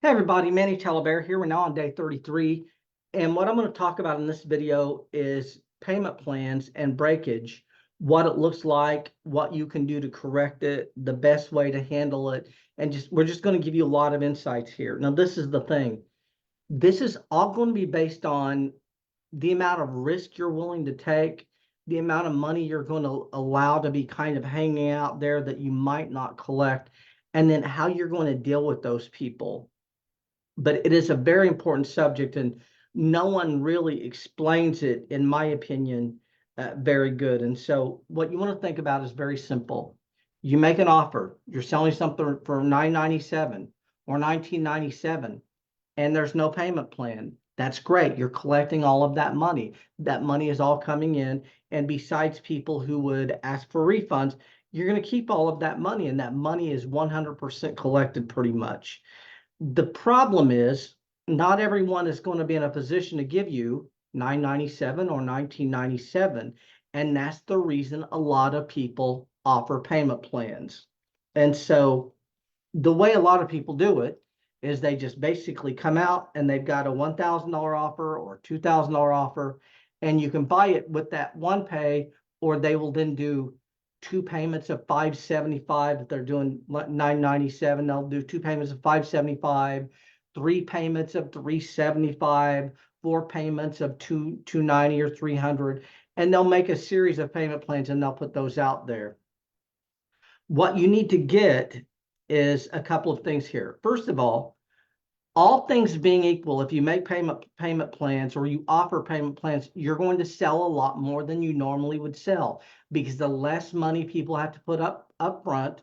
Hey everybody, Manny Talabear here. We're now on day 33. And what I'm going to talk about in this video is payment plans and breakage, what it looks like, what you can do to correct it, the best way to handle it. And we're just going to give you a lot of insights here. Now, this is the thing. This is all going to be based on the amount of risk you're willing to take, the amount of money you're going to allow to be kind of hanging out there that you might not collect, and then how you're going to deal with those people. But it is a very important subject, and no one really explains it, in my opinion, very good. And so what you want to think about is very simple. You make an offer, you're selling something for $997 or $1997, and there's no payment plan. That's great. You're collecting all of that money. That money is all coming in. And besides people who would ask for refunds, you're going to keep all of that money, and that money is 100% collected pretty much. The problem is not everyone is going to be in a position to give you 997 or 1997. And that's the reason a lot of people offer payment plans. And so the way a lot of people do it is they just basically come out and they've got a $1,000 offer or $2,000 offer, and you can buy it with that one pay, or they will then do two payments of 575. If they're doing 997, they'll do two payments of 575, three payments of 375, four payments of 290 or 300, and they'll make a series of payment plans and they'll put those out there. What you need to get is a couple of things here. First of all things being equal, if you make payment plans or you offer payment plans, you're going to sell a lot more than you normally would sell, because the less money people have to put up front,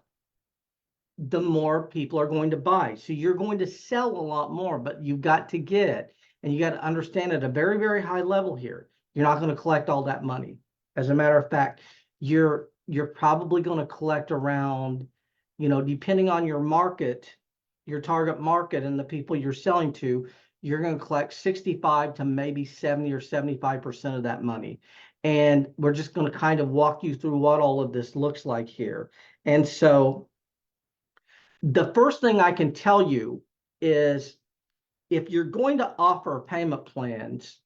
the more people are going to buy. So you're going to sell a lot more, but you've got to get, and you got to understand at a very, very high level here, you're not going to collect all that money. As a matter of fact, you're probably going to collect around, depending on your market, your target market and the people you're selling to, you're going to collect 65 to maybe 70 or 75% of that money. And we're just going to kind of walk you through what all of this looks like here. And so the first thing I can tell you is, if you're going to offer payment plans,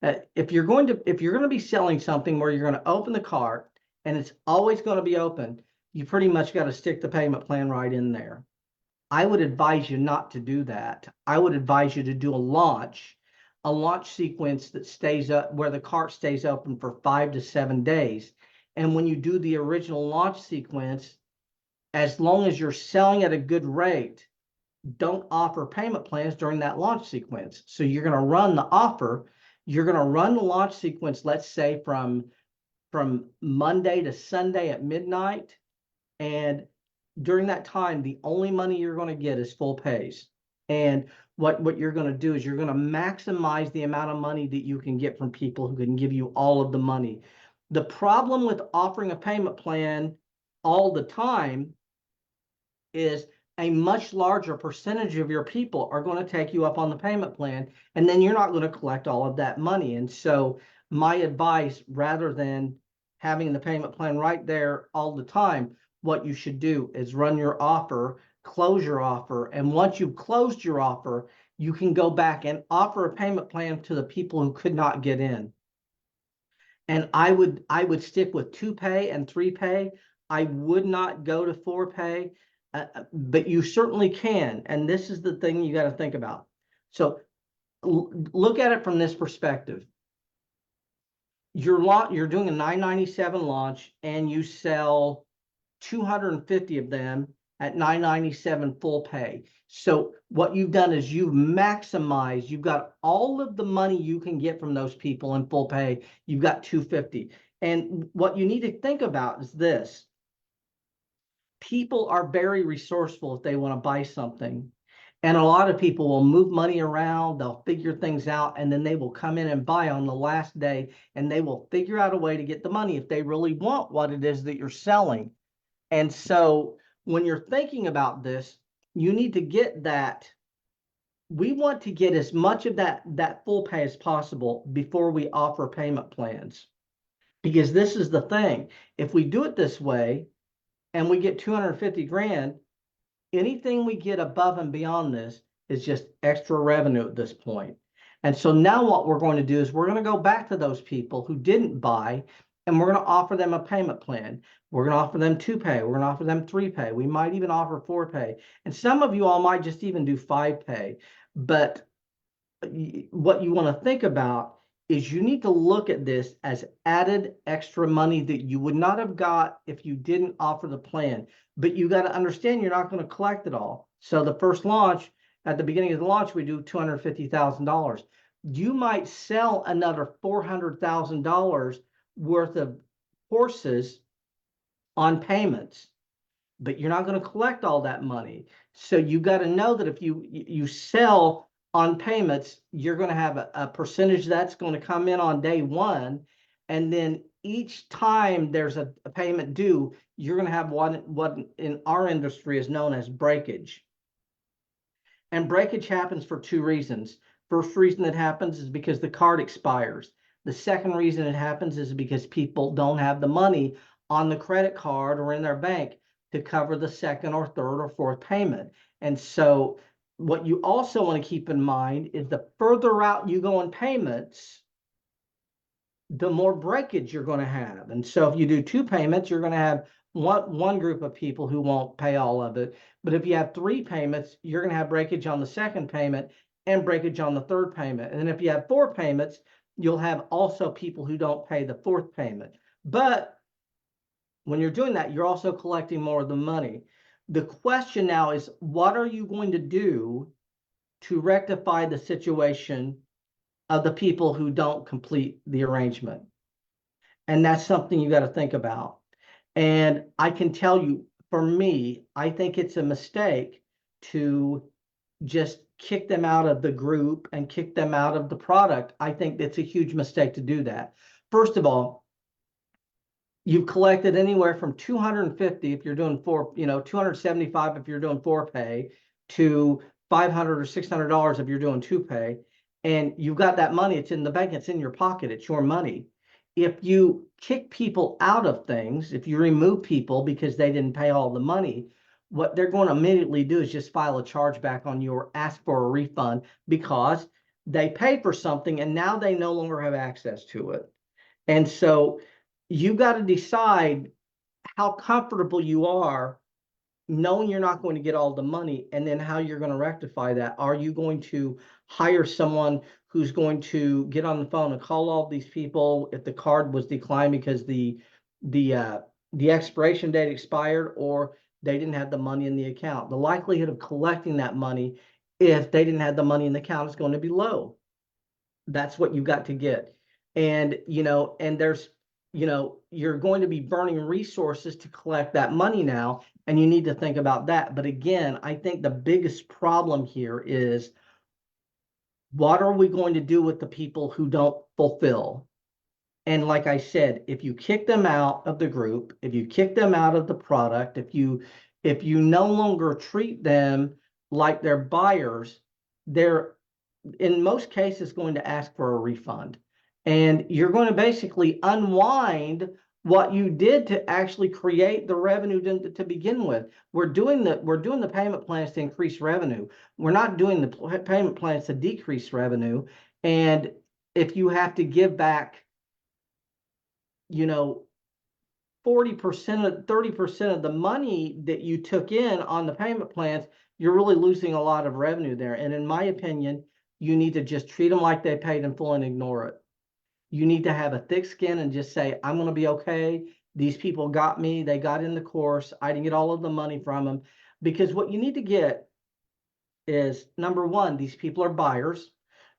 if you're going to be selling something where you're going to open the cart and it's always going to be open, you pretty much got to stick the payment plan right in there. I would advise you not to do that. I would advise you to do a launch sequence that stays up, where the cart stays open for 5 to 7 days. And when you do the original launch sequence, as long as you're selling at a good rate, don't offer payment plans during that launch sequence. So you're going to run the offer. You're going to run the launch sequence, let's say from Monday to Sunday at midnight. And during that time, the only money you're going to get is full pays. And what you're going to do is you're going to maximize the amount of money that you can get from people who can give you all of the money. The problem with offering a payment plan all the time is a much larger percentage of your people are going to take you up on the payment plan, and then you're not going to collect all of that money. And so my advice, rather than having the payment plan right there all the time, what you should do is run your offer, close your offer, and once you've closed your offer, you can go back and offer a payment plan to the people who could not get in. And I would stick with 2-pay and 3-pay. I would not go to 4-pay. But you certainly can. And this is the thing you got to think about. So look at it from this perspective. You're doing a 997 launch, and you sell 250 of them at 997 full pay. So what you've done is you've maximized, you've got all of the money you can get from those people in full pay. You've got 250. And what you need to think about is this. People are very resourceful if they want to buy something. And a lot of people will move money around, they'll figure things out, and then they will come in and buy on the last day, and they will figure out a way to get the money if they really want what it is that you're selling. And so when you're thinking about this, you need to get that. We want to get as much of that full pay as possible before we offer payment plans. Because this is the thing. If we do it this way, and we get 250 grand, anything we get above and beyond this is just extra revenue at this point. And so now what we're going to do is we're going to go back to those people who didn't buy, and we're going to offer them a payment plan. We're going to offer them 2-pay. We're going to offer them 3-pay. We might even offer 4-pay. And some of you all might just even do 5-pay. But what you want to think about is you need to look at this as added extra money that you would not have got if you didn't offer the plan. But you got to understand you're not going to collect it all. So the first launch, at the beginning of the launch, we do $250,000. You might sell another $400,000 worth of courses on payments, but you're not going to collect all that money. So you got to know that if you sell on payments, you're going to have a percentage that's going to come in on day one. And then each time there's a payment due, you're going to have what in our industry is known as breakage. And breakage happens for two reasons. First reason it happens is because the card expires. The second reason it happens is because people don't have the money on the credit card or in their bank to cover the second or third or fourth payment. And so what you also want to keep in mind is the further out you go in payments, the more breakage you're going to have. And so if you do 2 payments, you're going to have one group of people who won't pay all of it. But if you have 3 payments, you're going to have breakage on the second payment and breakage on the third payment. And then if you have 4 payments, you'll have also people who don't pay the fourth payment. But when you're doing that, you're also collecting more of the money. The question now is, what are you going to do to rectify the situation of the people who don't complete the arrangement? And that's something you got to think about. And I can tell you, for me, I think it's a mistake to just kick them out of the group and kick them out of the product. I think it's a huge mistake to do that. First of all, you've collected anywhere from 250 if you're doing 275 if you're doing 4-pay, to $500 or $600 if you're doing 2-pay. And you've got that money, it's in the bank, it's in your pocket, it's your money. If you kick people out of things, if you remove people because they didn't pay all the money, what they're going to immediately do is just file a chargeback on you or ask for a refund because they paid for something and now they no longer have access to it. And so you got to decide how comfortable you are knowing you're not going to get all the money, and then how you're going to rectify that. Are you going to hire someone who's going to get on the phone and call all these people if the card was declined because the expiration date expired or they didn't have the money in the account? The likelihood of collecting that money if they didn't have the money in the account is going to be low. That's what you've got to get. And there's you're going to be burning resources to collect that money now, and you need to think about that. But again, I think the biggest problem here is, what are we going to do with the people who don't fulfill? And like I said, if you kick them out of the group, if you kick them out of the product, if you no longer treat them like they're buyers, they're in most cases going to ask for a refund. And you're going to basically unwind what you did to actually create the revenue to begin with. We're doing the payment plans to increase revenue. We're not doing the payment plans to decrease revenue. And if you have to give back 40% of 30% of the money that you took in on the payment plans, you're really losing a lot of revenue there. And in my opinion, you need to just treat them like they paid in full and ignore it. You need to have a thick skin and just say, I'm going to be okay. These people got me. They got in the course. I didn't get all of the money from them. Because what you need to get is, number one, these people are buyers.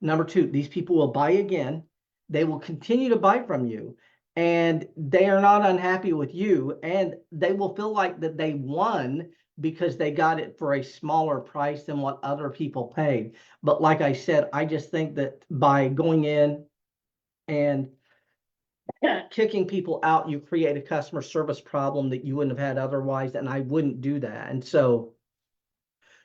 Number two, these people will buy again. They will continue to buy from you. And they are not unhappy with you. And they will feel like that they won because they got it for a smaller price than what other people paid. But like I said, I just think that by going in and kicking people out, you create a customer service problem that you wouldn't have had otherwise, and I wouldn't do that. And so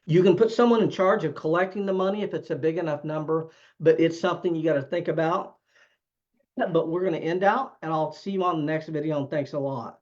you can put someone in charge of collecting the money if it's a big enough number, but it's something you got to think about. But we're going to end out, and I'll see you on the next video, and thanks a lot.